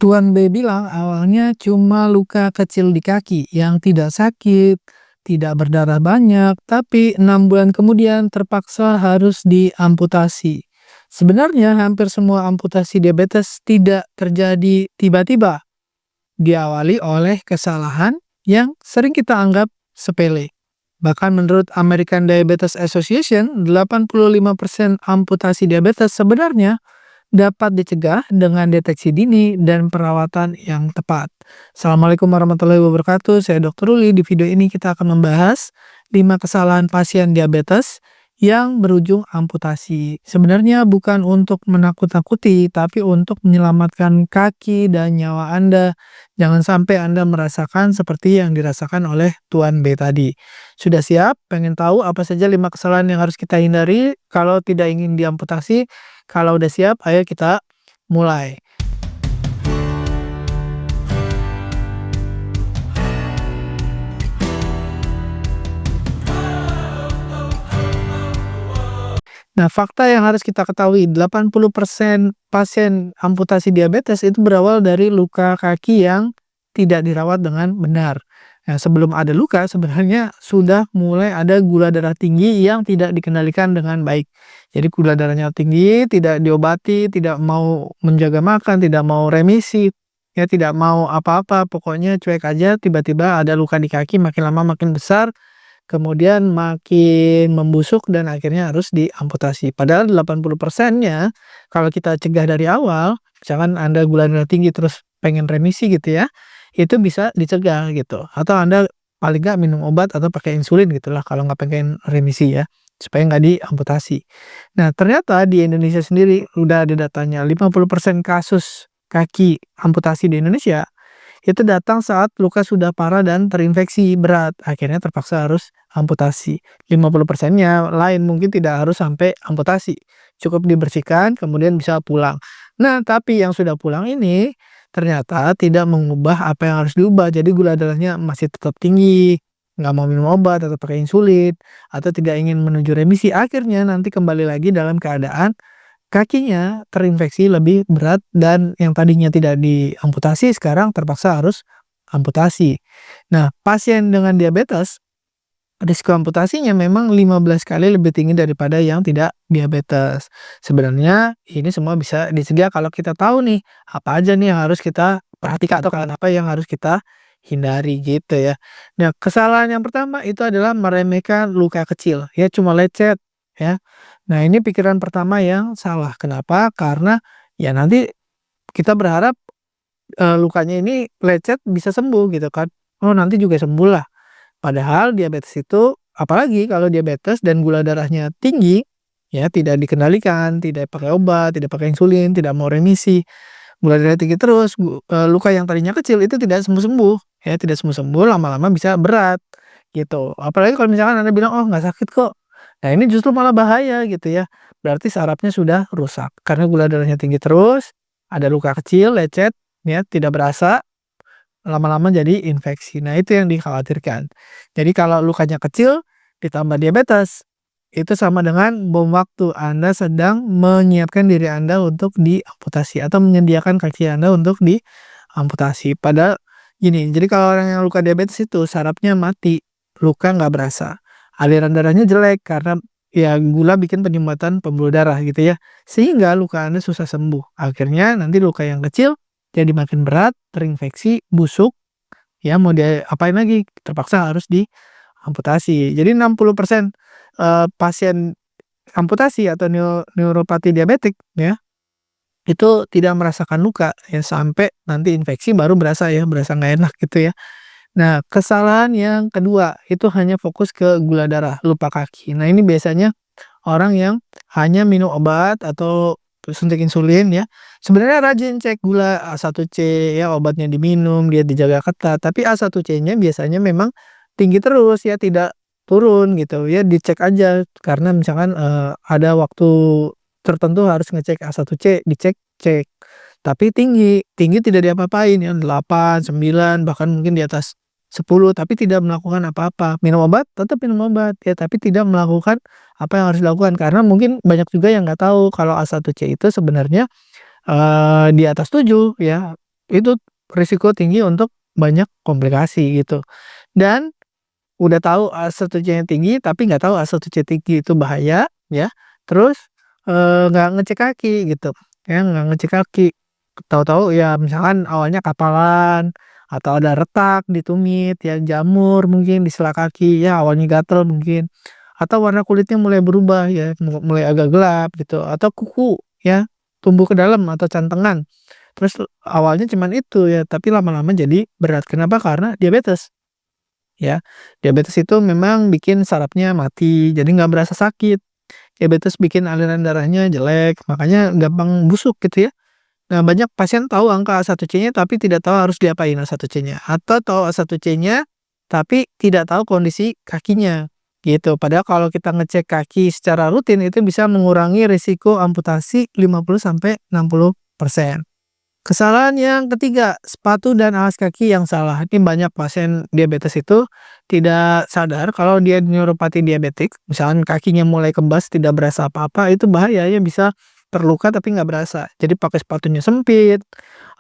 Tuan B bilang awalnya cuma luka kecil di kaki yang tidak sakit, tidak berdarah banyak, tapi 6 bulan kemudian terpaksa harus diamputasi. Sebenarnya hampir semua amputasi diabetes tidak terjadi tiba-tiba, diawali oleh kesalahan yang sering kita anggap sepele. Bahkan menurut American Diabetes Association, 85% amputasi diabetes sebenarnya dapat dicegah dengan deteksi dini dan perawatan yang tepat. Assalamualaikum warahmatullahi wabarakatuh. Saya Dr. Ruli. Di video ini kita akan membahas 5 kesalahan pasien diabetes yang berujung amputasi. Sebenarnya bukan untuk menakut-nakuti, tapi untuk menyelamatkan kaki dan nyawa Anda. Jangan sampai Anda merasakan seperti yang dirasakan oleh Tuan B tadi. Sudah siap? Pengen tahu apa saja 5 kesalahan yang harus kita hindari kalau tidak ingin diamputasi? Kalau udah siap, ayo kita mulai. Nah, fakta yang harus kita ketahui, 80% pasien amputasi diabetes itu berawal dari luka kaki yang tidak dirawat dengan benar. Nah, sebelum ada luka, sebenarnya sudah mulai ada gula darah tinggi yang tidak dikendalikan dengan baik. Jadi gula darahnya tinggi, tidak diobati, tidak mau menjaga makan, tidak mau remisi, ya tidak mau apa-apa, pokoknya cuek aja, tiba-tiba ada luka di kaki, makin lama makin besar, kemudian makin membusuk dan akhirnya harus diamputasi. Padahal 80%-nya kalau kita cegah dari awal, misalkan Anda gula darah tinggi terus pengen remisi gitu ya, itu bisa dicegah gitu. Atau Anda paling nggak minum obat atau pakai insulin gitulah kalau nggak pengen remisi ya, supaya nggak diamputasi. Nah, ternyata di Indonesia sendiri udah ada datanya, 50% kasus kaki amputasi di Indonesia itu datang saat luka sudah parah dan terinfeksi berat, akhirnya terpaksa harus amputasi. 50%-nya lain mungkin tidak harus sampai amputasi, cukup dibersihkan kemudian bisa pulang. Nah, tapi yang sudah pulang ini ternyata tidak mengubah apa yang harus diubah, jadi gula darahnya masih tetap tinggi, nggak mau minum obat atau pakai insulin, atau tidak ingin menuju remisi, akhirnya nanti kembali lagi dalam keadaan kakinya terinfeksi lebih berat dan yang tadinya tidak diamputasi sekarang terpaksa harus amputasi. Nah, pasien dengan diabetes, risiko amputasinya memang 15 kali lebih tinggi daripada yang tidak diabetes. Sebenarnya ini semua bisa dicegah kalau kita tahu nih, apa aja nih yang harus kita perhatikan atau apa yang harus kita hindari gitu ya. Nah, kesalahan yang pertama itu adalah meremehkan luka kecil, ya cuma lecet ya. Nah, ini pikiran pertama yang salah. Kenapa? Karena ya nanti kita berharap lukanya ini lecet bisa sembuh gitu kan. Oh, nanti juga sembuh lah. Padahal diabetes itu apalagi kalau diabetes dan gula darahnya tinggi, ya tidak dikendalikan, tidak pakai obat, tidak pakai insulin, tidak mau remisi, gula darah tinggi terus, luka yang tadinya kecil itu tidak sembuh-sembuh, ya tidak sembuh-sembuh, lama-lama bisa berat, gitu. Apalagi kalau misalkan Anda bilang, "Oh, nggak sakit kok." Nah, ini justru malah bahaya gitu ya, berarti sarafnya sudah rusak, karena gula darahnya tinggi terus, ada luka kecil, lecet, ya tidak berasa, lama-lama jadi infeksi. Nah, itu yang dikhawatirkan. Jadi kalau lukanya kecil ditambah diabetes, itu sama dengan bom waktu. Anda sedang menyiapkan diri Anda untuk diamputasi atau menyediakan kaki Anda untuk diamputasi. Padahal gini, jadi kalau orang yang luka diabetes itu sarafnya mati, luka nggak berasa. Aliran darahnya jelek karena ya gula bikin penyumbatan pembuluh darah gitu ya. Sehingga luka Anda susah sembuh. Akhirnya nanti luka yang kecil jadi makin berat, terinfeksi, busuk, ya mau diapain lagi, terpaksa harus diamputasi. Jadi 60% pasien amputasi atau neuropati diabetik ya, itu tidak merasakan luka ya sampai nanti infeksi baru berasa ya, berasa nggak enak gitu ya. Nah, kesalahan yang kedua itu hanya fokus ke gula darah, lupa kaki. Nah, ini biasanya orang yang hanya minum obat atau suntik insulin ya, sebenarnya rajin cek gula A1C ya, obatnya diminum, dia dijaga ketat, tapi A1C-nya biasanya memang tinggi terus ya, tidak turun gitu ya, dicek aja karena misalkan, ada waktu tertentu harus ngecek A1C, dicek, cek. Tapi tinggi, tinggi tidak diapa-apain ya, 8, 9, bahkan mungkin di atas 10, tapi tidak melakukan apa-apa. Minum obat, tetap minum obat ya, tapi tidak melakukan apa yang harus dilakukan. Karena mungkin banyak juga yang nggak tahu kalau A1C itu sebenarnya, di atas 7 ya, itu risiko tinggi untuk banyak komplikasi gitu. Dan udah tahu A1C-nya tinggi, tapi nggak tahu A1C tinggi itu bahaya, ya. Terus, nggak ngecek kaki gitu, ya, nggak ngecek kaki. Tahu-tahu ya misalkan awalnya kapalan, atau ada retak di tumit, ya, jamur mungkin di sela kaki, ya, awalnya gatel mungkin, atau warna kulitnya mulai berubah ya, mulai agak gelap gitu, atau kuku, ya, tumbuh ke dalam atau cantengan. Terus awalnya cuman itu ya, tapi lama-lama jadi berat. Kenapa? Karena diabetes. Ya, diabetes itu memang bikin sarafnya mati, jadi nggak berasa sakit. Diabetes bikin aliran darahnya jelek, makanya gampang busuk gitu ya. Nah, banyak pasien tahu angka A1C-nya tapi tidak tahu harus diapain A1C-nya, atau tahu A1C-nya tapi tidak tahu kondisi kakinya, gitu. Padahal kalau kita ngecek kaki secara rutin itu bisa mengurangi risiko amputasi 50-60%. Kesalahan yang ketiga, sepatu dan alas kaki yang salah. Ini banyak pasien diabetes itu tidak sadar kalau dia neuropati diabetik, misalkan kakinya mulai kebas tidak berasa apa-apa, itu bahaya ya, bisa terluka tapi nggak berasa. Jadi pakai sepatunya sempit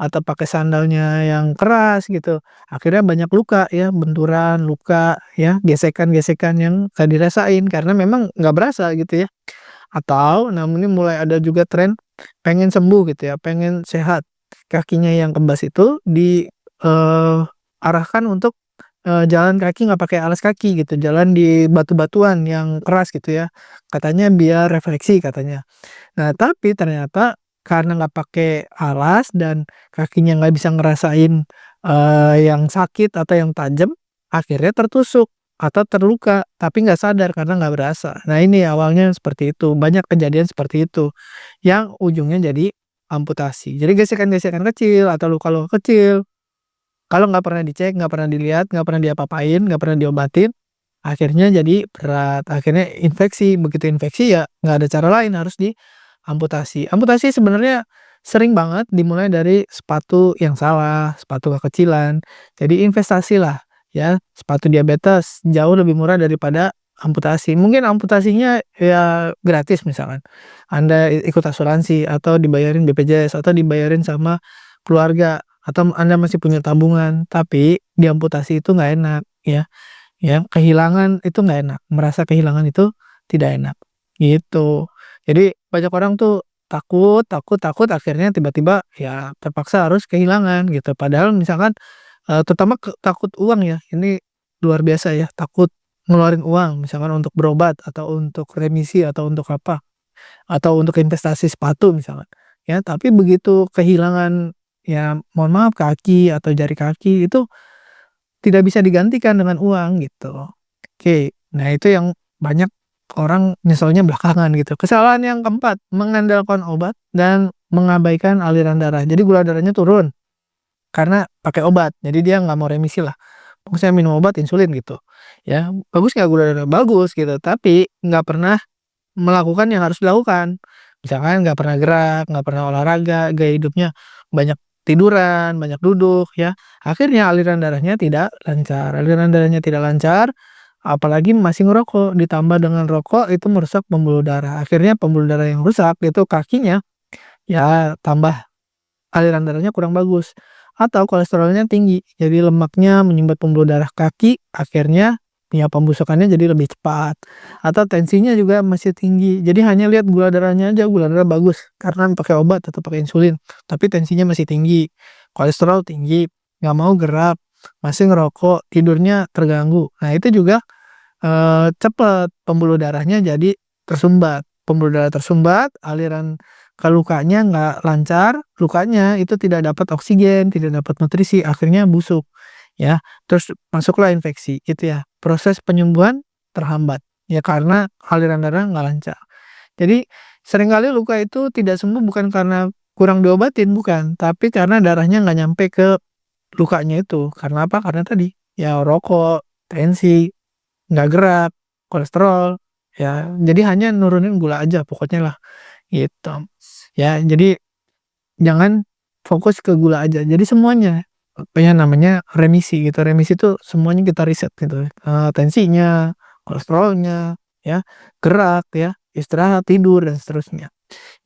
atau pakai sandalnya yang keras gitu. Akhirnya banyak luka ya, benturan, luka ya, gesekan-gesekan yang nggak dirasain karena memang nggak berasa gitu ya. Atau namun ini mulai ada juga tren pengen sembuh gitu ya, pengen sehat. Kakinya yang kebas itu arahkan untuk, jalan kaki nggak pakai alas kaki gitu, jalan di batu-batuan yang keras gitu ya, katanya biar refleksi katanya. Nah, tapi ternyata karena nggak pakai alas dan kakinya nggak bisa ngerasain, yang sakit atau yang tajam, akhirnya tertusuk atau terluka, tapi nggak sadar karena nggak berasa. Nah, ini awalnya seperti itu, banyak kejadian seperti itu, yang ujungnya jadi amputasi. Jadi gesekan-gesekan kecil atau luka-luka kecil, kalau nggak pernah dicek, nggak pernah dilihat, nggak pernah diapa-apain, nggak pernah diobatin, akhirnya jadi berat, akhirnya infeksi, begitu infeksi ya nggak ada cara lain harus diamputasi. Amputasi sebenarnya sering banget dimulai dari sepatu yang salah, sepatu kekecilan. Jadi investasilah ya, sepatu diabetes jauh lebih murah daripada amputasi. Mungkin amputasinya ya gratis misalkan, Anda ikut asuransi atau dibayarin BPJS atau dibayarin sama keluarga atau Anda masih punya tabungan, tapi diamputasi itu nggak enak ya. Ya, kehilangan itu nggak enak, merasa kehilangan itu tidak enak, gitu. Jadi banyak orang tuh takut takut takut akhirnya tiba-tiba ya terpaksa harus kehilangan gitu. Padahal misalkan, terutama takut uang ya, ini luar biasa ya, takut ngeluarin uang misalkan untuk berobat atau untuk remisi atau untuk apa, atau untuk investasi sepatu misalkan, ya. Tapi begitu kehilangan ya mohon maaf kaki atau jari kaki itu tidak bisa digantikan dengan uang gitu. Oke, nah itu yang banyak orang nyeselnya belakangan gitu. Kesalahan yang keempat, mengandalkan obat dan mengabaikan aliran darah. Jadi gula darahnya turun karena pakai obat. Jadi dia nggak mau remisi lah. Saya minum obat insulin gitu. Ya, bagus nggak gula darah? Bagus gitu. Tapi nggak pernah melakukan yang harus dilakukan. Misalkan nggak pernah gerak, nggak pernah olahraga, gaya hidupnya banyak tiduran, banyak duduk ya. Akhirnya aliran darahnya tidak lancar. Aliran darahnya tidak lancar, apalagi masih ngerokok, ditambah dengan rokok itu merusak pembuluh darah. Akhirnya pembuluh darah yang rusak itu kakinya ya tambah aliran darahnya kurang bagus. Atau kolesterolnya tinggi, jadi lemaknya menyumbat pembuluh darah kaki, akhirnya ya pembusukannya jadi lebih cepat. Atau tensinya juga masih tinggi, jadi hanya lihat gula darahnya aja, gula darah bagus karena pakai obat atau pakai insulin, tapi tensinya masih tinggi, kolesterol tinggi, nggak mau gerak, masih ngerokok, tidurnya terganggu. Nah, itu juga cepet pembuluh darahnya jadi tersumbat. Pembuluh darah tersumbat, aliran ke lukanya nggak lancar, lukanya itu tidak dapat oksigen, tidak dapat nutrisi, akhirnya busuk, ya. Terus masuklah infeksi, gitu ya. Proses penyembuhan terhambat, ya karena aliran darah nggak lancar. Jadi seringkali luka itu tidak sembuh bukan karena kurang diobatin, bukan, tapi karena darahnya nggak nyampe ke lukanya itu. Karena apa? Karena tadi, ya rokok, tensi, nggak gerak, kolesterol, ya jadi hanya nurunin gula aja pokoknya lah, gitu. Ya jadi jangan fokus ke gula aja, jadi semuanya, apa ya namanya, remisi gitu, remisi itu semuanya kita riset gitu, tensinya, kolesterolnya, ya, gerak ya, istirahat, tidur, dan seterusnya.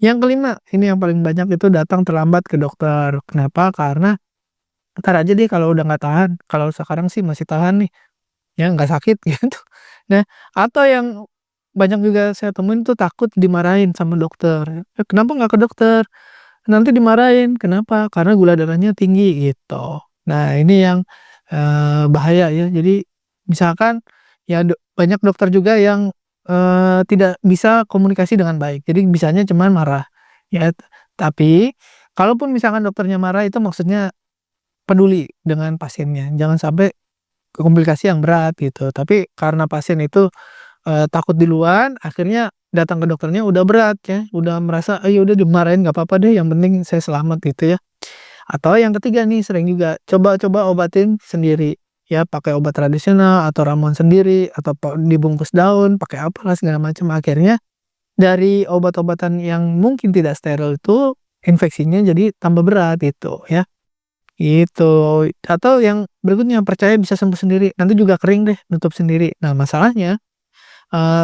Yang kelima, ini yang paling banyak itu datang terlambat ke dokter. Kenapa? Karena entar aja deh kalau udah nggak tahan, kalau sekarang sih masih tahan nih, ya nggak sakit gitu. Nah, atau yang banyak juga saya temuin tuh takut dimarahin sama dokter, "Kenapa nggak ke dokter? Nanti dimarahin." "Kenapa?" "Karena gula darahnya tinggi," gitu. Nah, ini yang, bahaya ya. Jadi misalkan ya banyak dokter juga yang, tidak bisa komunikasi dengan baik, jadi bisanya cuman marah, ya. Tapi kalaupun misalkan dokternya marah itu maksudnya peduli dengan pasiennya, jangan sampai ke komplikasi yang berat gitu. Tapi karena pasien itu, takut duluan, akhirnya datang ke dokternya udah berat ya, udah merasa, "Ah, ya udah dimarahin nggak apa-apa deh, yang penting saya selamat," gitu ya. Atau yang ketiga nih sering juga, coba-coba obatin sendiri, ya pakai obat tradisional atau ramuan sendiri atau dibungkus daun, pakai apalah segala macam. Akhirnya dari obat-obatan yang mungkin tidak steril itu, infeksinya jadi tambah berat gitu ya, gitu. Atau yang berikutnya, percaya bisa sembuh sendiri, nanti juga kering deh, nutup sendiri. Nah masalahnya,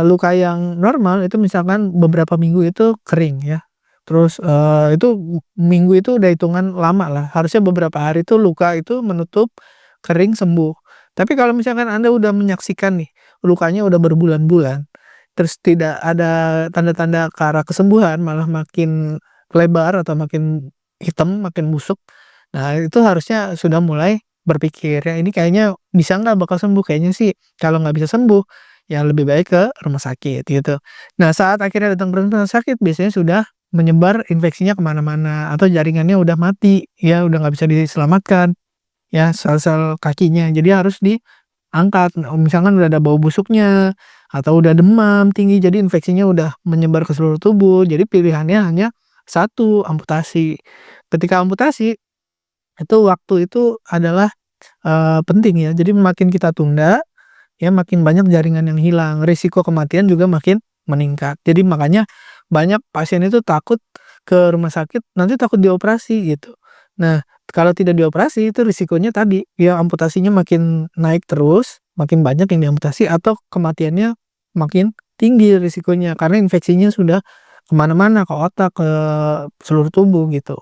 luka yang normal itu misalkan beberapa minggu itu kering ya, terus, itu minggu itu udah hitungan lama lah, harusnya beberapa hari itu luka itu menutup, kering, sembuh. Tapi kalau misalkan Anda udah menyaksikan nih, lukanya udah berbulan-bulan, terus tidak ada tanda-tanda ke arah kesembuhan, malah makin lebar atau makin hitam, makin busuk, nah itu harusnya sudah mulai berpikir, ya ini kayaknya bisa nggak bakal sembuh? Kayaknya sih kalau nggak bisa sembuh, ya lebih baik ke rumah sakit gitu. Nah saat akhirnya datang ke rumah sakit biasanya sudah menyebar infeksinya ke mana-mana atau jaringannya udah mati, ya udah nggak bisa diselamatkan, ya sel-sel kakinya. Jadi harus diangkat, misalkan udah ada bau busuknya atau udah demam tinggi, jadi infeksinya udah menyebar ke seluruh tubuh, jadi pilihannya hanya satu, amputasi. Ketika amputasi, itu waktu itu adalah, penting ya, jadi makin kita tunda, ya makin banyak jaringan yang hilang, risiko kematian juga makin meningkat. Jadi makanya banyak pasien itu takut ke rumah sakit, nanti takut dioperasi gitu. Nah, kalau tidak dioperasi itu risikonya tadi, ya amputasinya makin naik terus, makin banyak yang diamputasi atau kematiannya makin tinggi risikonya karena infeksinya sudah ke mana-mana, ke otak, ke seluruh tubuh gitu.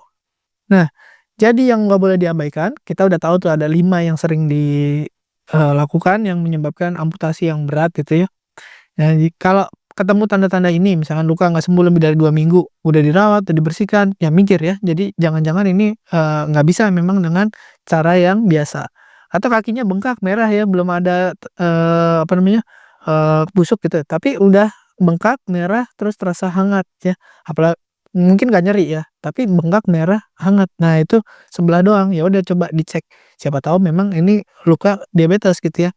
Nah, jadi yang nggak boleh diabaikan, kita udah tahu tuh ada 5 yang sering lakukan yang menyebabkan amputasi yang berat gitu ya. Nah, kalau ketemu tanda-tanda ini, misalkan luka nggak sembuh lebih dari 2 minggu, udah dirawat, udah dibersihkan, ya mikir ya, jadi jangan-jangan ini, nggak bisa memang dengan cara yang biasa. Atau kakinya bengkak, merah ya, belum ada apa namanya, busuk gitu, tapi udah bengkak, merah, terus terasa hangat ya, mungkin nggak nyeri ya, tapi bengkak, merah, hangat. Nah itu sebelah doang, ya udah coba dicek, siapa tahu memang ini luka diabetes gitu ya.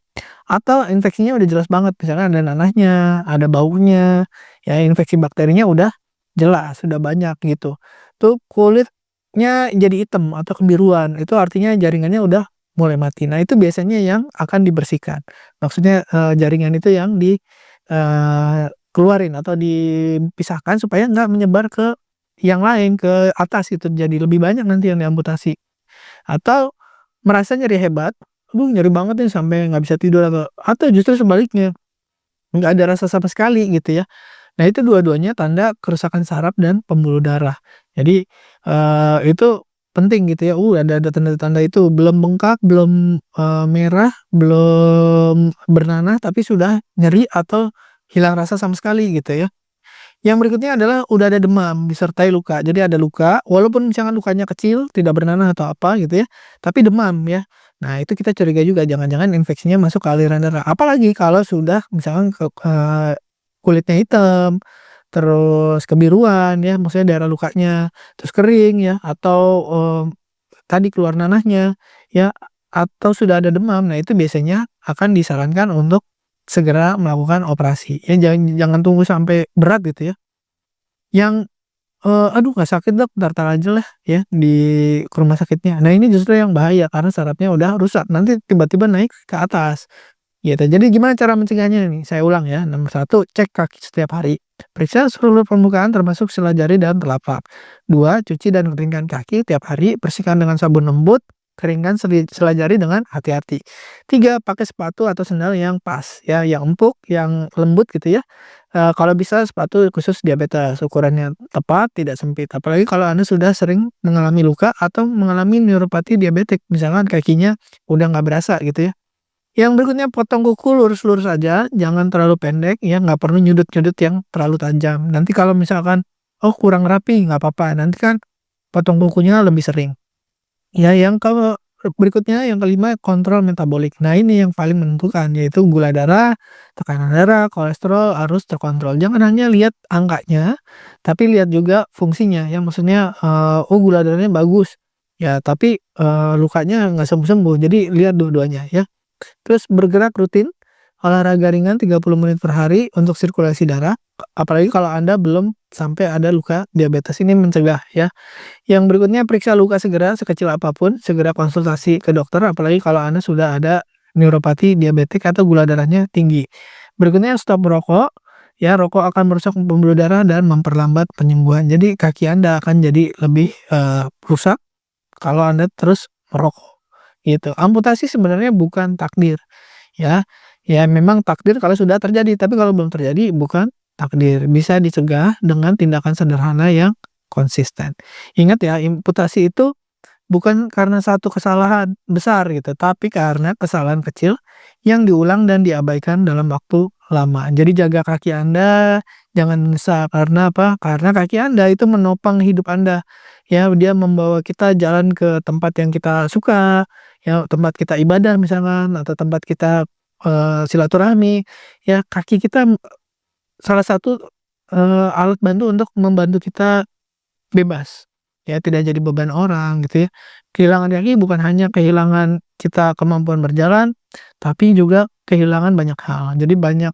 Atau infeksinya udah jelas banget, misalnya ada nanahnya, ada baunya, ya infeksi bakterinya udah jelas, sudah banyak gitu. Tuh kulitnya jadi hitam atau kebiruan, itu artinya jaringannya udah mulai mati. Nah itu biasanya yang akan dibersihkan. Maksudnya, jaringan itu yang keluarin atau dipisahkan supaya nggak menyebar ke yang lain, ke atas gitu, jadi lebih banyak nanti yang diamputasi. Atau merasa nyeri hebat, "Aduh nyeri banget nih sampai nggak bisa tidur," atau justru sebaliknya, nggak ada rasa sama sekali gitu ya. Nah itu dua-duanya tanda kerusakan saraf dan pembuluh darah. Jadi, itu penting gitu ya, ada tanda-tanda itu, belum bengkak, belum, merah, belum bernanah, tapi sudah nyeri atau hilang rasa sama sekali gitu ya. Yang berikutnya adalah udah ada demam disertai luka. Jadi ada luka, walaupun misalkan lukanya kecil, tidak bernanah atau apa gitu ya, tapi demam ya. Nah itu kita curiga juga jangan-jangan infeksinya masuk ke aliran darah. Apalagi kalau sudah misalkan kulitnya hitam, terus kebiruan ya, maksudnya daerah lukanya, terus kering ya, atau, tadi keluar nanahnya ya, atau sudah ada demam. Nah itu biasanya akan disarankan untuk segera melakukan operasi. Ya jangan jangan tunggu sampai berat gitu ya. Yang, "Aduh nggak sakit Dok, entar aja lah ya ke rumah sakitnya." Nah ini justru yang bahaya karena sarafnya udah rusak, nanti tiba-tiba naik ke atas, gitu. Jadi gimana cara mencegahnya nih? Saya ulang ya, nomor satu, cek kaki setiap hari, periksa seluruh permukaan termasuk sela jari dan telapak. 2, cuci dan keringkan kaki tiap hari, bersihkan dengan sabun lembut. keringkan selajari dengan hati-hati. 3, pakai sepatu atau sendal yang pas ya, yang empuk, yang lembut gitu ya. Kalau bisa sepatu khusus diabetes, ukurannya tepat, tidak sempit. Apalagi kalau Anda sudah sering mengalami luka atau mengalami neuropati diabetik, misalkan kakinya udah nggak berasa gitu ya. Yang berikutnya potong kuku lurus-lurus aja, jangan terlalu pendek ya, nggak perlu nyudut-nyudut yang terlalu tajam. Nanti kalau misalkan, oh kurang rapi, nggak apa-apa, nanti kan potong kukunya lebih sering. Ya, yang berikutnya yang kelima kontrol metabolik. Nah, ini yang paling menentukan yaitu gula darah, tekanan darah, kolesterol harus terkontrol. Jangan hanya lihat angkanya, tapi lihat juga fungsinya. Yang maksudnya, oh gula darahnya bagus, ya tapi, lukanya nggak sembuh-sembuh. Jadi lihat dua-duanya ya. Terus bergerak rutin, olahraga ringan 30 menit per hari untuk sirkulasi darah, apalagi kalau Anda belum sampai ada luka diabetes, ini mencegah ya. Yang berikutnya periksa luka segera, sekecil apapun, segera konsultasi ke dokter, apalagi kalau Anda sudah ada neuropati diabetik atau gula darahnya tinggi. Berikutnya stop merokok, ya rokok akan merusak pembuluh darah dan memperlambat penyembuhan. Jadi kaki Anda akan jadi lebih, rusak kalau Anda terus merokok, gitu. Amputasi sebenarnya bukan takdir, ya. Ya memang takdir kalau sudah terjadi, tapi kalau belum terjadi bukan takdir. Bisa dicegah dengan tindakan sederhana yang konsisten. Ingat ya, amputasi itu bukan karena satu kesalahan besar gitu, tapi karena kesalahan kecil yang diulang dan diabaikan dalam waktu lama. Jadi jaga kaki Anda, jangan menyesal karena apa? Karena kaki Anda itu menopang hidup Anda. Ya, dia membawa kita jalan ke tempat yang kita suka, ya tempat kita ibadah misalkan atau tempat kita, silaturahmi. Ya, kaki kita salah satu, alat bantu untuk membantu kita bebas, ya tidak jadi beban orang gitu ya. Kehilangan kaki bukan hanya kehilangan kita kemampuan berjalan, tapi juga kehilangan banyak hal. Jadi banyak,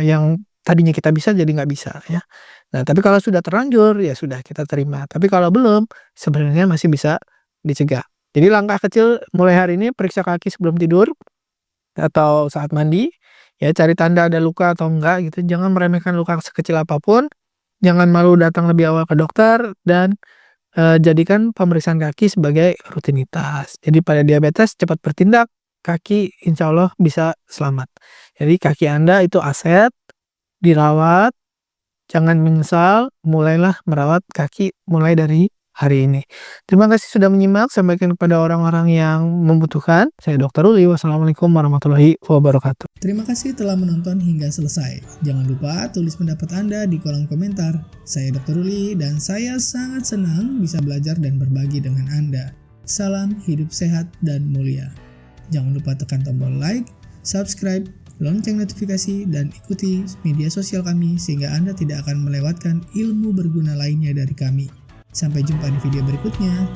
yang tadinya kita bisa jadi nggak bisa ya. Nah tapi kalau sudah terlanjur, ya sudah kita terima. Tapi kalau belum, sebenarnya masih bisa dicegah. Jadi langkah kecil mulai hari ini periksa kaki sebelum tidur, atau saat mandi, ya cari tanda ada luka atau enggak gitu, jangan meremehkan luka sekecil apapun. Jangan malu datang lebih awal ke dokter dan, jadikan pemeriksaan kaki sebagai rutinitas. Jadi pada diabetes cepat bertindak, kaki insya Allah bisa selamat. Jadi kaki Anda itu aset, dirawat, jangan menyesal, mulailah merawat kaki mulai dari hari ini. Terima kasih sudah menyimak, sampaikan kepada orang-orang yang membutuhkan. Saya Dr. Uli, wassalamualaikum warahmatullahi wabarakatuh. Terima kasih telah menonton hingga selesai. Jangan lupa tulis pendapat Anda di kolom komentar. Saya Dr. Uli dan saya sangat senang bisa belajar dan berbagi dengan Anda. Salam hidup sehat dan mulia. Jangan lupa tekan tombol like, subscribe, lonceng notifikasi, dan ikuti media sosial kami sehingga Anda tidak akan melewatkan ilmu berguna lainnya dari kami. Sampai jumpa di video berikutnya.